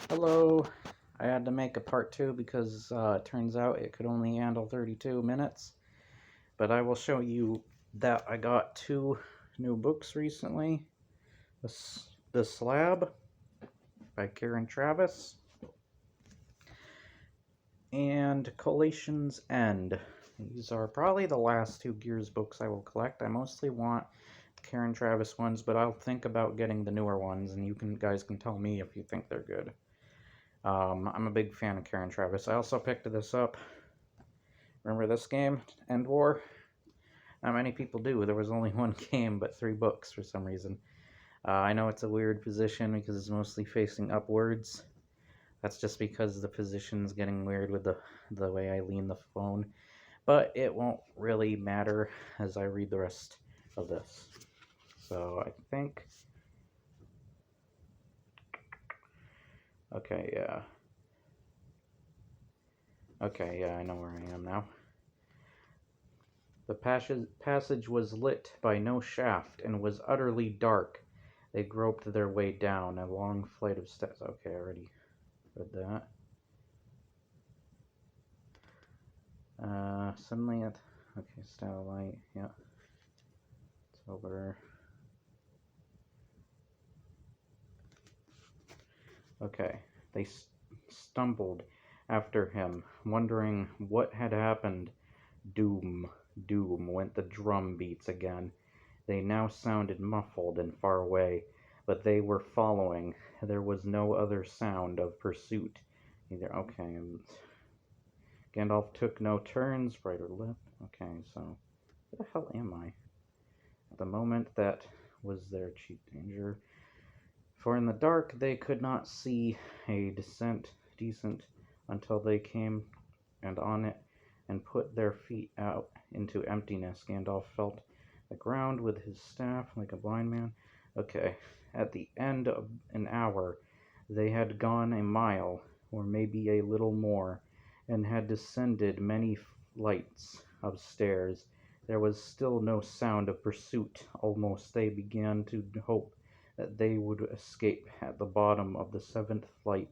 Hello, I had to make a part 2 because it turns out it could only handle 32 minutes. But I will show you that I got 2 new books recently. The Slab by Karen Travis and Collation's End. These are probably the last 2 Gears books I will collect. I mostly want Karen Travis ones, but I'll think about getting the newer ones, and you guys can tell me if you think they're good. I'm a big fan of Karen Travis. I also picked this up. Remember this game, End War? Not many people do. There was only one game, but 3 books for some reason. I know it's a weird position because it's mostly facing upwards. That's just because the position's getting weird with the way I lean the phone. But it won't really matter as I read the rest of this. So I think... Okay, yeah. Okay, yeah, I know where I am now. The passage was lit by no shaft and was utterly dark. They groped their way down a long flight of steps. Okay, I already read that. Suddenly it... Okay, satellite, yeah. It's over. Okay, they stumbled after him, wondering what had happened. Doom, doom, went the drum beats again. They now sounded muffled and far away, but they were following. There was no other sound of pursuit. Either. Okay, Gandalf took no turns, right or left. Okay, so where the hell am I? At the moment, that was their chief danger. For in the dark they could not see a decent until they came and on it and put their feet out into emptiness. Gandalf felt the ground with his staff like a blind man. Okay, at the end of an hour they had gone a mile, or maybe a little more, and had descended many flights of stairs. There was still no sound of pursuit. Almost they began to hope that they would escape. At the bottom of the 7th flight,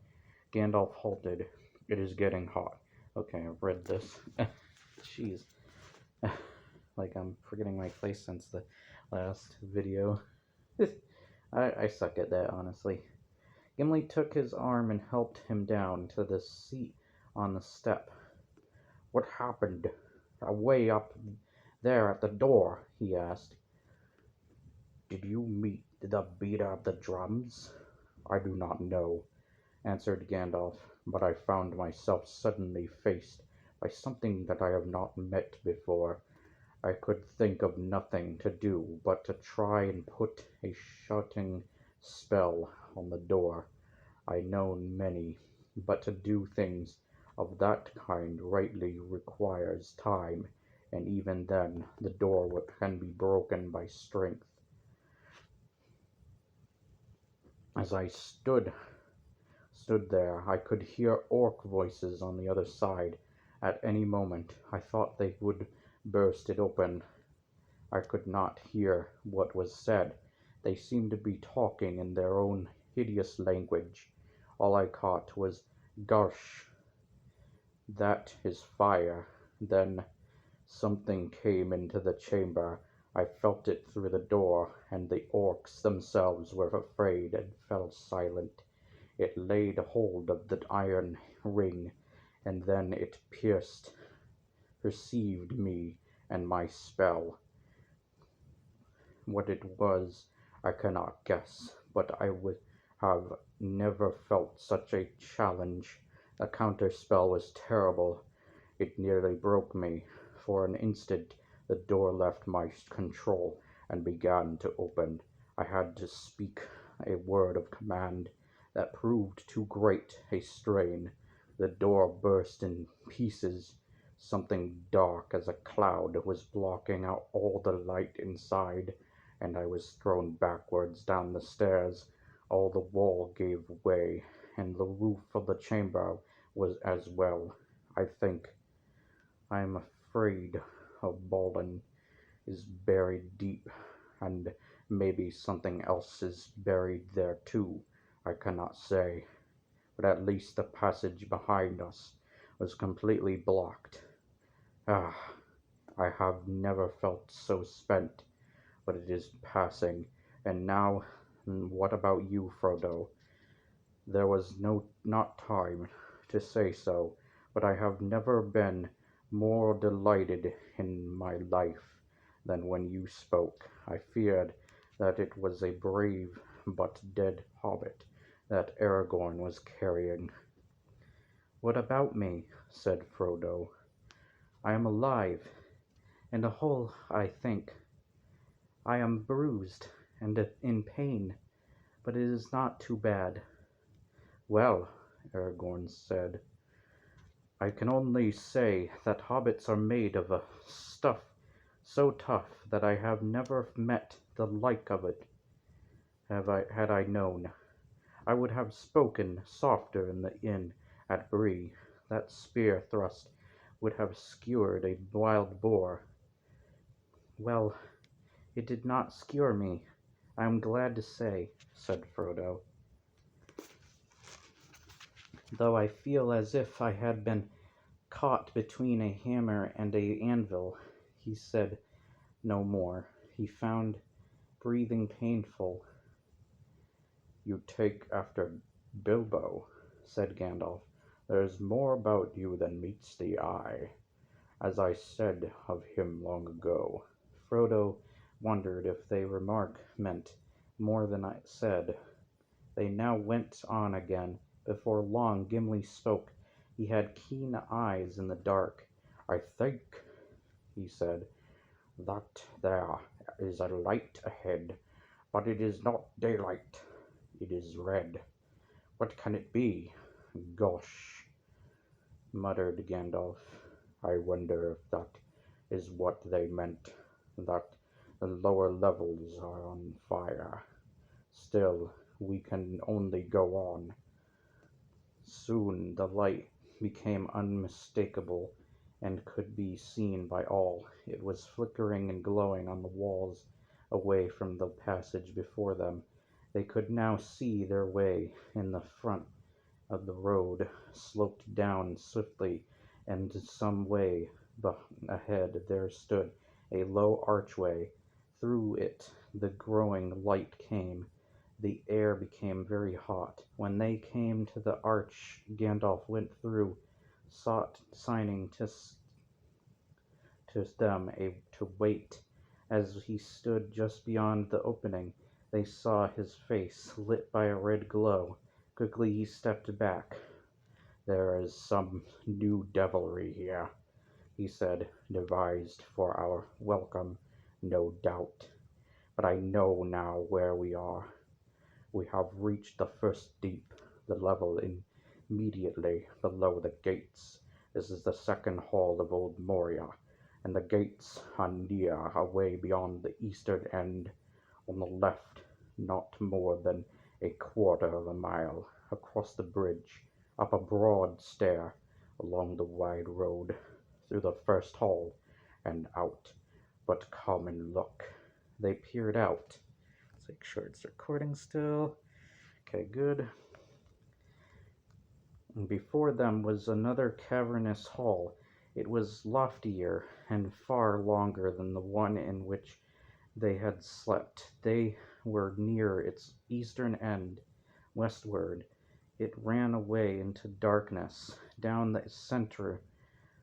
Gandalf halted. It is getting hot. Okay, I've read this. Jeez. Like I'm forgetting my place since the last video. I suck at that, honestly. Gimli took his arm and helped him down to the seat on the step. What happened? Away up there at the door, he asked. Did you meet the beater of the drums? I do not know, answered Gandalf, but I found myself suddenly faced by something that I have not met before. I could think of nothing to do but to try and put a shutting spell on the door. I know many, but to do things of that kind rightly requires time, and even then the door can be broken by strength. As I stood there, I could hear orc voices on the other side. At any moment, I thought they would burst it open. I could not hear what was said. They seemed to be talking in their own hideous language. All I caught was "Garsh, that is fire." Then something came into the chamber. I felt it through the door, and the orcs themselves were afraid and fell silent. It laid hold of the iron ring, and then it perceived me and my spell. What it was, I cannot guess, but I would have never felt such a challenge. The counterspell was terrible. It nearly broke me. For an instant, the door left my control and began to open. I had to speak a word of command that proved too great a strain. The door burst in pieces. Something dark as a cloud was blocking out all the light inside, and I was thrown backwards down the stairs. All the wall gave way, and the roof of the chamber was as well. I think. I am afraid of Balin is buried deep, and maybe something else is buried there too. I cannot say. but at least the passage behind us was completely blocked. Ah, I have never felt so spent, but it is passing. And now, what about you, Frodo? There was not time to say so, but I have never been more delighted in my life than when you spoke. I feared that it was a brave but dead hobbit that Aragorn was carrying. What about me? Said Frodo. I am alive, and whole, I think. I am bruised and in pain, but it is not too bad. Well, Aragorn said, I can only say that hobbits are made of a stuff so tough that I have never met the like of it. Had I known, I would have spoken softer in the inn at Bree. That spear thrust would have skewered a wild boar. Well, it did not skewer me, I am glad to say, said Frodo, though I feel as if I had been caught between a hammer and an anvil. He said no more. He found breathing painful. You take after Bilbo, said Gandalf. There is more about you than meets the eye, as I said of him long ago. Frodo wondered if the remark meant more than I said. They now went on again. Before long Gimli spoke. He had keen eyes in the dark. I think, he said, that there is a light ahead, but it is not daylight. It is red. What can it be? Gosh, muttered Gandalf. I wonder if that is what they meant, that the lower levels are on fire. Still, we can only go on. Soon the light became unmistakable and could be seen by all. It was flickering and glowing on the walls away from the passage before them. They could now see their way. In the front of the road sloped down swiftly, and some way ahead there stood a low archway. Through it the growing light came. The air became very hot. When they came to the arch, Gandalf went through, signing to them to wait. As he stood just beyond the opening, they saw his face lit by a red glow. Quickly he stepped back. There is some new devilry here, he said, devised for our welcome, no doubt. But I know now where we are. We have reached the first deep, the level immediately below the gates. This is the second hall of Old Moria, and the gates are near, away beyond the eastern end, on the left, not more than a quarter of a mile, across the bridge, up a broad stair, along the wide road, through the first hall, and out. But come and look. They peered out. Let's make sure it's recording still. Okay, good. And before them was another cavernous hall. It was loftier and far longer than the one in which they had slept. They were near its eastern end, westward. It ran away into darkness. Down the center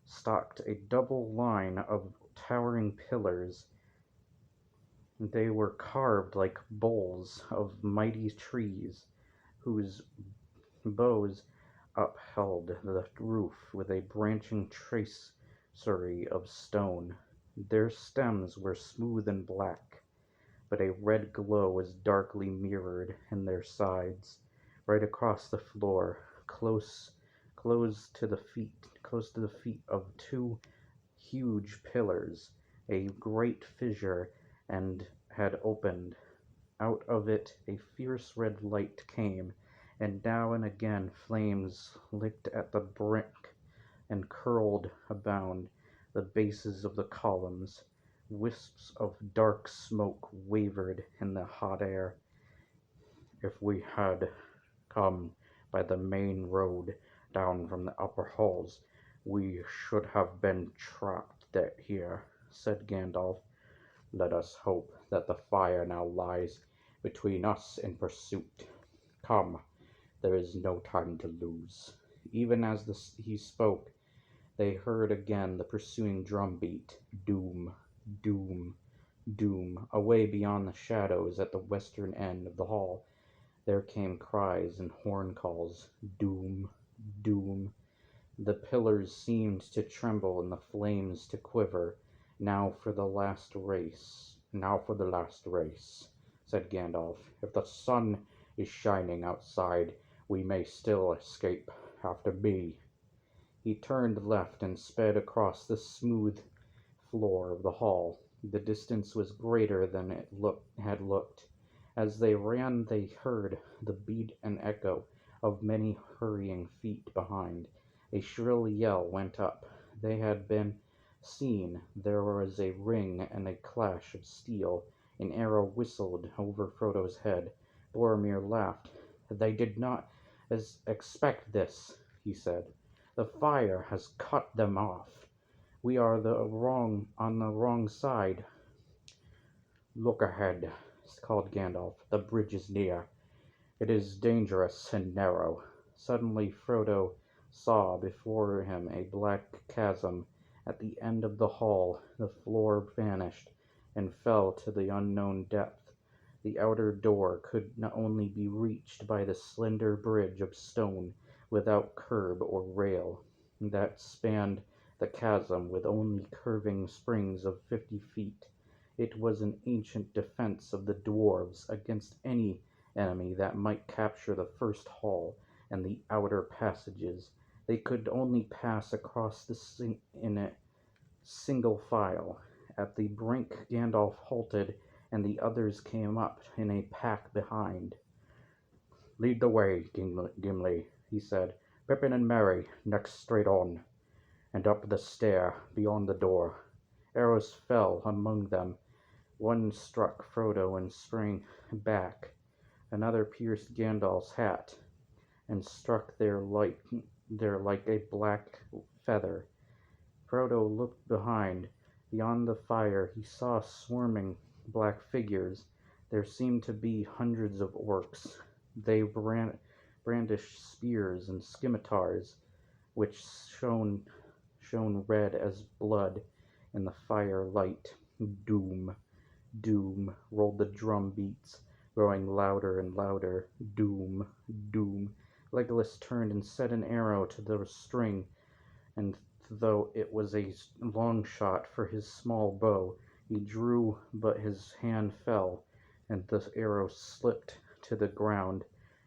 stalked a double line of towering pillars. They were carved like boles of mighty trees, whose boughs upheld the roof with a branching tracery of stone. Their stems were smooth and black, but a red glow was darkly mirrored in their sides. Right across the floor, close to the feet of two huge pillars, a great fissure and had opened. Out of it a fierce red light came, and now and again flames licked at the brick and curled about the bases of the columns. Wisps of dark smoke wavered in the hot air. If we had come by the main road down from the upper halls. We should have been trapped here, said Gandalf. Let us hope that the fire now lies between us and pursuit. Come, there is no time to lose. Even as he spoke, they heard again the pursuing drumbeat. Doom, doom, doom. Away beyond the shadows at the western end of the hall, there came cries and horn calls. Doom, doom. The pillars seemed to tremble and the flames to quiver. Now for the last race. Now for the last race, said Gandalf. If the sun is shining outside, we may still escape. After me. He turned left and sped across the smooth floor of the hall. The distance was greater than it had looked. As they ran, they heard the beat and echo of many hurrying feet behind. A shrill yell went up. They had been seen. There was a ring and a clash of steel. An arrow whistled over Frodo's head. Boromir laughed. They did not expect this, he said. The fire has cut them off. We are on the wrong side. Look ahead, called Gandalf. The bridge is near. It is dangerous and narrow. Suddenly Frodo saw before him a black chasm. At the end of the hall, the floor vanished and fell to the unknown depth. The outer door could not only be reached by the slender bridge of stone without curb or rail that spanned the chasm with only curving springs of 50 feet. It was an ancient defense of the dwarves against any enemy that might capture the first hall and the outer passages. They could only pass across in a single file. At the brink, Gandalf halted, and the others came up in a pack behind. Lead the way, Gimli, he said. Pippin and Merry, next straight on. And up the stair, beyond the door. Arrows fell among them. One struck Frodo and sprang back. Another pierced Gandalf's hat and struck there like a black feather. Frodo looked behind. Beyond the fire he saw swarming black figures. There seemed to be hundreds of orcs. They brandished spears and scimitars, which shone red as blood in the firelight. Doom, doom, rolled the drum beats, growing louder and louder. Doom, doom. Legolas turned and set an arrow to the string, and though it was a long shot for his small bow, he drew, but his hand fell, and the arrow slipped to the ground.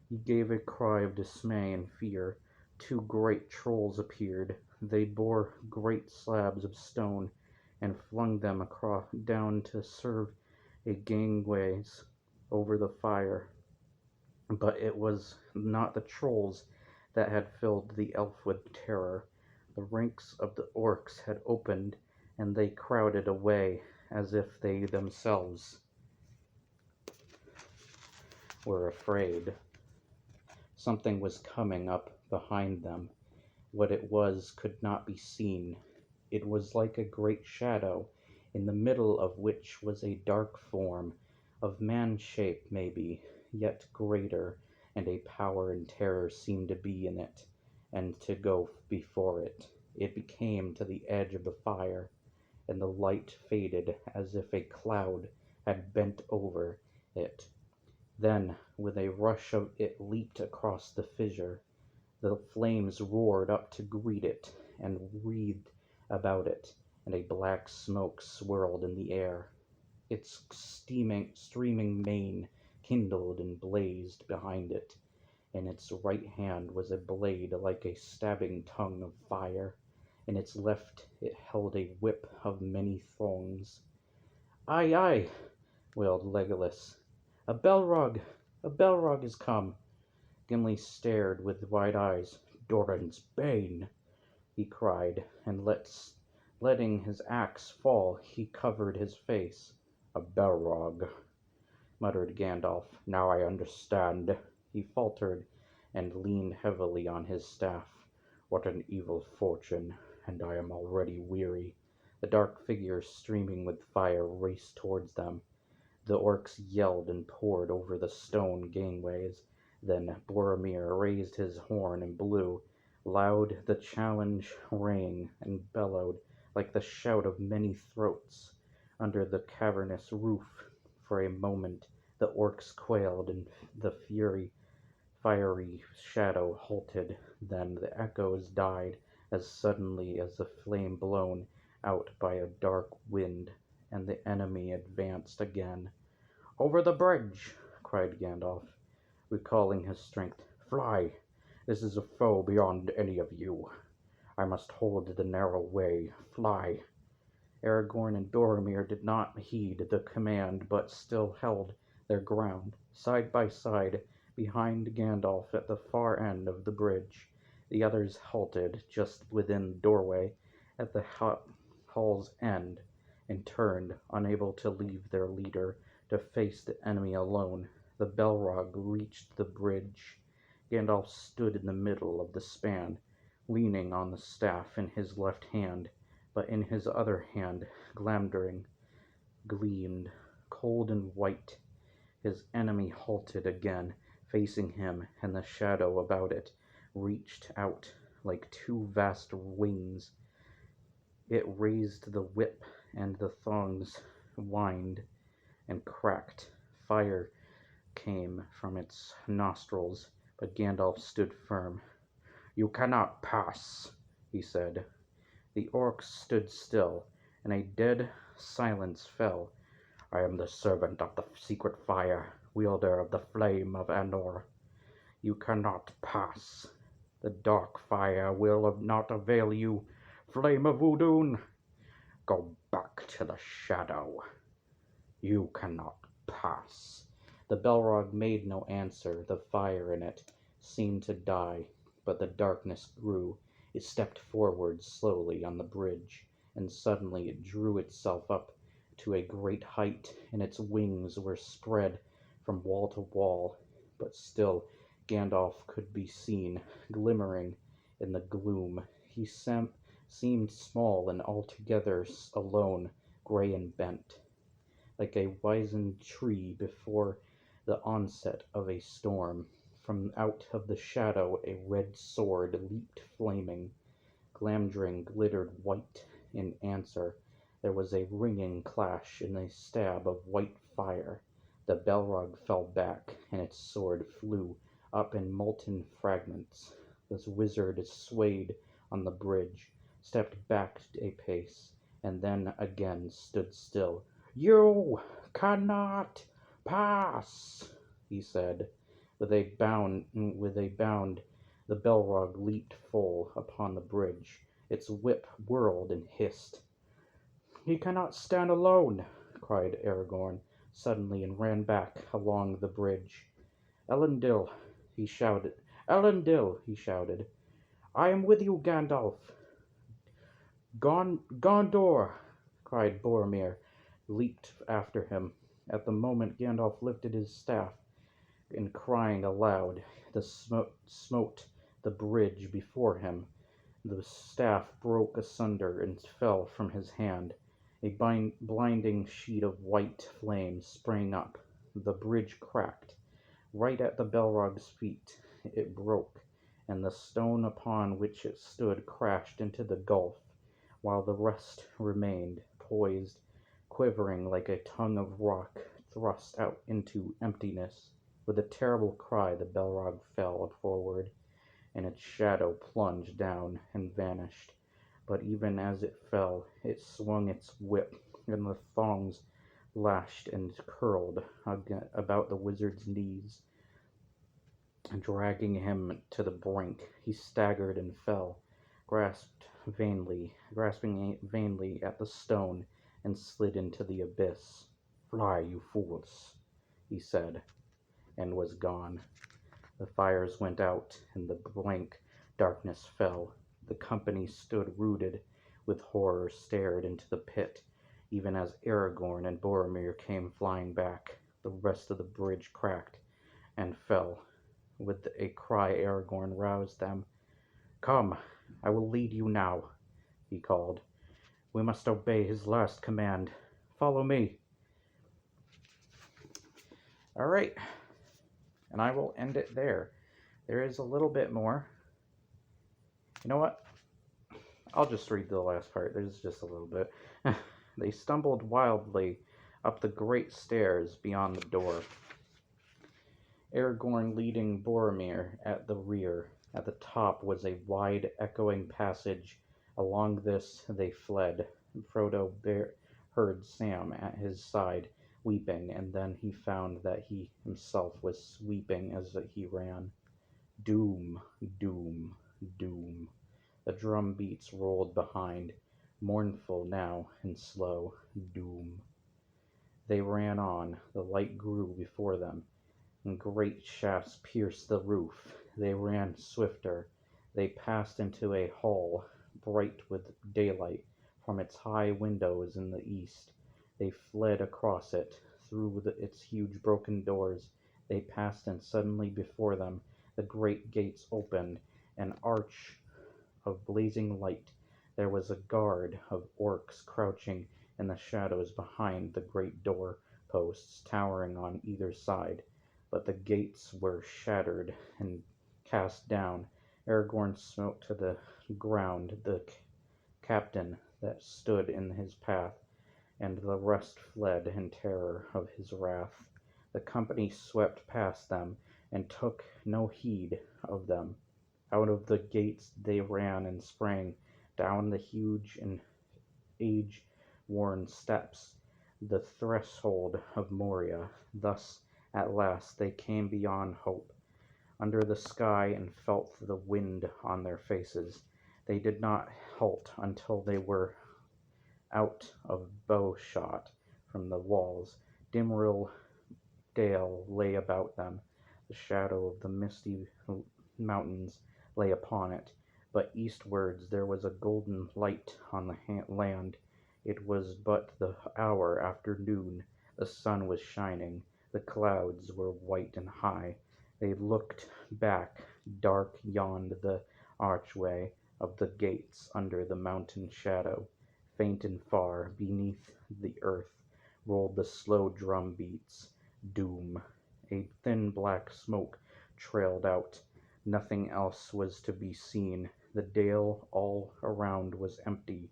He gave a cry of dismay and fear. 2 great trolls appeared. They bore great slabs of stone and flung them down to serve as gangways over the fire. But it was not the trolls that had filled the elf with terror. The ranks of the orcs had opened, and they crowded away as if they themselves were afraid. Something was coming up behind them. What it was could not be seen. It was like a great shadow, in the middle of which was a dark form, of man shape maybe, yet greater, and a power and terror seemed to be in it, and to go before it. It came to the edge of the fire, and the light faded as if a cloud had bent over it. Then, with a rush it leaped across the fissure. The flames roared up to greet it, and wreathed about it, and a black smoke swirled in the air. Its streaming mane kindled and blazed behind it. In its right hand was a blade like a stabbing tongue of fire. In its left it held a whip of many thongs. "Aye, aye!" wailed Legolas. "A Balrog! A Balrog has come!" Gimli stared with wide eyes. "Doran's bane!" he cried, and letting his axe fall, he covered his face. "A Balrog," muttered Gandalf. "Now I understand," he faltered, and leaned heavily on his staff. "What an evil fortune, and I am already weary." The dark figure streaming with fire raced towards them. The orcs yelled and poured over the stone gangways. Then Boromir raised his horn and blew. Loud the challenge rang and bellowed like the shout of many throats. Under the cavernous roof, for a moment, the orcs quailed, and the fiery shadow halted. Then the echoes died as suddenly as a flame blown out by a dark wind, and the enemy advanced again. "Over the bridge!" cried Gandalf, recalling his strength. "Fly! This is a foe beyond any of you. I must hold the narrow way. Fly!" Aragorn and Boromir did not heed the command, but still held their ground, side by side, behind Gandalf at the far end of the bridge. The others halted just within the doorway at the hall's end, and turned, unable to leave their leader, to face the enemy alone. The Balrog reached the bridge. Gandalf stood in the middle of the span, leaning on the staff in his left hand, but in his other hand Glamdring gleamed, cold and white. His enemy halted again, facing him, and the shadow about it reached out like two vast wings. It raised the whip, and the thongs whined and cracked. Fire came from its nostrils, but Gandalf stood firm. "You cannot pass," he said. The orcs stood still, and a dead silence fell. "I am the servant of the secret fire, wielder of the flame of Anor. You cannot pass. The dark fire will not avail you. Flame of Udun, go back to the shadow. You cannot pass." The Balrog made no answer. The fire in it seemed to die, but the darkness grew. It stepped forward slowly on the bridge, and suddenly it drew itself up to a great height, and its wings were spread from wall to wall. But still Gandalf could be seen, glimmering in the gloom. He seemed small and altogether alone, gray and bent, like a wizened tree before the onset of a storm. From out of the shadow a red sword leaped flaming. Glamdring glittered white in answer. There was a ringing clash and a stab of white fire. The Balrog fell back, and its sword flew up in molten fragments. The wizard swayed on the bridge, stepped back a pace, and then again stood still. "You cannot pass," he said. With a bound, the Balrog leaped full upon the bridge. Its whip whirled and hissed. "He cannot stand alone!" cried Aragorn suddenly, and ran back along the bridge. "Elendil!" he shouted. "Elendil!" he shouted. "I am with you, Gandalf!" "Gondor!" cried Boromir, leaped after him. At the moment Gandalf lifted his staff, and crying aloud, smote the bridge before him. The staff broke asunder and fell from his hand. A blinding sheet of white flame sprang up. The bridge cracked. Right at the Balrog's feet it broke, and the stone upon which it stood crashed into the gulf, while the rest remained poised, quivering like a tongue of rock thrust out into emptiness. With a terrible cry the Balrog fell forward, and its shadow plunged down and vanished. But even as it fell, it swung its whip, and the thongs lashed and curled about the wizard's knees, dragging him to the brink. He staggered and fell, grasping vainly at the stone, and slid into the abyss. "Fly, you fools," he said, and was gone. The fires went out, and the blank darkness fell. The company stood rooted with horror, stared into the pit. Even as Aragorn and Boromir came flying back, the rest of the bridge cracked and fell. With a cry, Aragorn roused them. "Come, I will lead you now," he called. "We must obey his last command. Follow me." All right, and I will end it there. There is a little bit more. You know what? I'll just read the last part. There's just a little bit. They stumbled wildly up the great stairs beyond the door, Aragorn leading Boromir at the rear. At the top was a wide, echoing passage. Along this they fled. Frodo heard Sam at his side, weeping, and then he found that he himself was weeping as he ran. Doom, doom, doom. The drum beats rolled behind, mournful now and slow. Doom. They ran on. The light grew before them, and great shafts pierced the roof. They ran swifter. They passed into a hall, bright with daylight from its high windows in the east. They fled across it, through its huge broken doors. They passed, and suddenly before them the great gates opened, an arch of blazing light. There was a guard of orcs crouching in the shadows behind the great door posts towering on either side. But the gates were shattered and cast down. Aragorn smote to the ground the captain that stood in his path, and the rest fled in terror of his wrath. The company swept past them and took no heed of them. Out of the gates they ran and sprang down the huge and age-worn steps, the threshold of Moria. Thus, at last, they came beyond hope, under the sky, and felt the wind on their faces. They did not halt until they were out of bow-shot from the walls. Dimrill Dale lay about them. The shadow of the misty mountains lay upon it, but eastwards there was a golden light on the land. It was but the hour after noon. The sun was shining. The clouds were white and high. They looked back. Dark yawned the archway of the gates under the mountain shadow. Faint and far, beneath the earth, rolled the slow drum beats. Doom. A thin black smoke trailed out. Nothing else was to be seen. The dale all around was empty.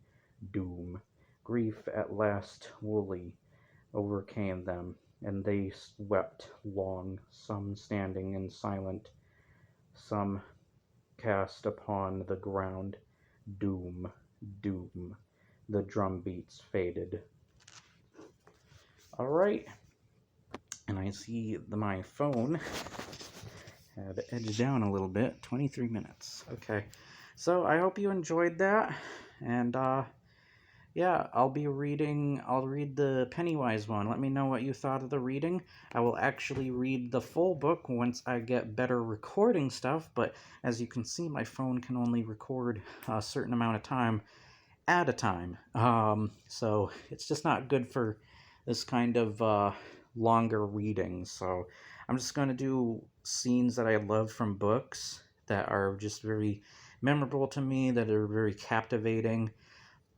Doom. Grief at last wholly overcame them, and they wept long, some standing and silent, some cast upon the ground. Doom, doom. The drum beats faded. All right. And I see my phone had edged down a little bit. 23 minutes. Okay. So I hope you enjoyed that. And yeah, I'll read the Pennywise one. Let me know what you thought of the reading. I will actually read the full book once I get better recording stuff, but as you can see, my phone can only record a certain amount of time at a time. So it's just not good for this kind of longer reading. So I'm just going to do scenes that I love from books that are just very memorable to me, that are very captivating.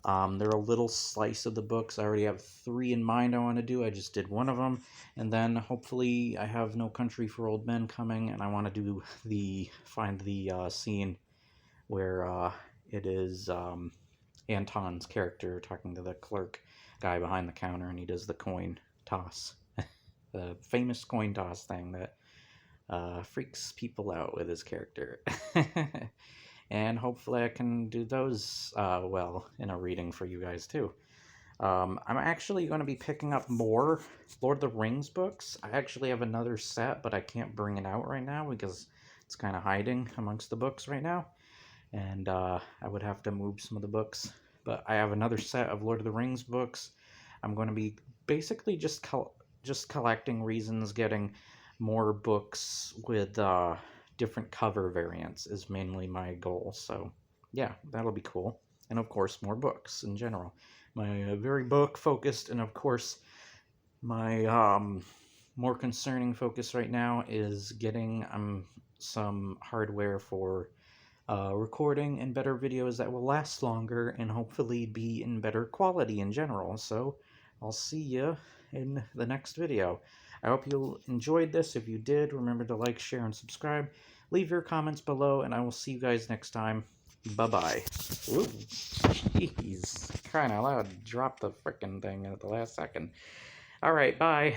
They're a little slice of the books. I already have 3 in mind I want to do. I just did one of them. And then hopefully I have No Country for Old Men coming, and I want to do find the scene where it is Anton's character talking to the clerk guy behind the counter, and he does the coin toss. The famous coin toss thing that freaks people out with his character. And hopefully I can do those well in a reading for you guys too. I'm actually going to be picking up more Lord of the Rings books. I actually have another set, but I can't bring it out right now because it's kind of hiding amongst the books right now. And I would have to move some of the books. But I have another set of Lord of the Rings books. I'm going to be basically just collecting reasons, getting more books with different cover variants is mainly my goal. So yeah, that'll be cool. And of course, more books in general. My very book focused, and of course, my more concerning focus right now is some hardware for recording and better videos that will last longer and hopefully be in better quality in general. So I'll see you in the next video. I hope you enjoyed this. If you did, remember to like, share, and subscribe. Leave your comments below, and I will see you guys next time. Bye-bye. Ooh, jeez. Crying out loud, drop the frickin' thing at the last second. Alright, bye.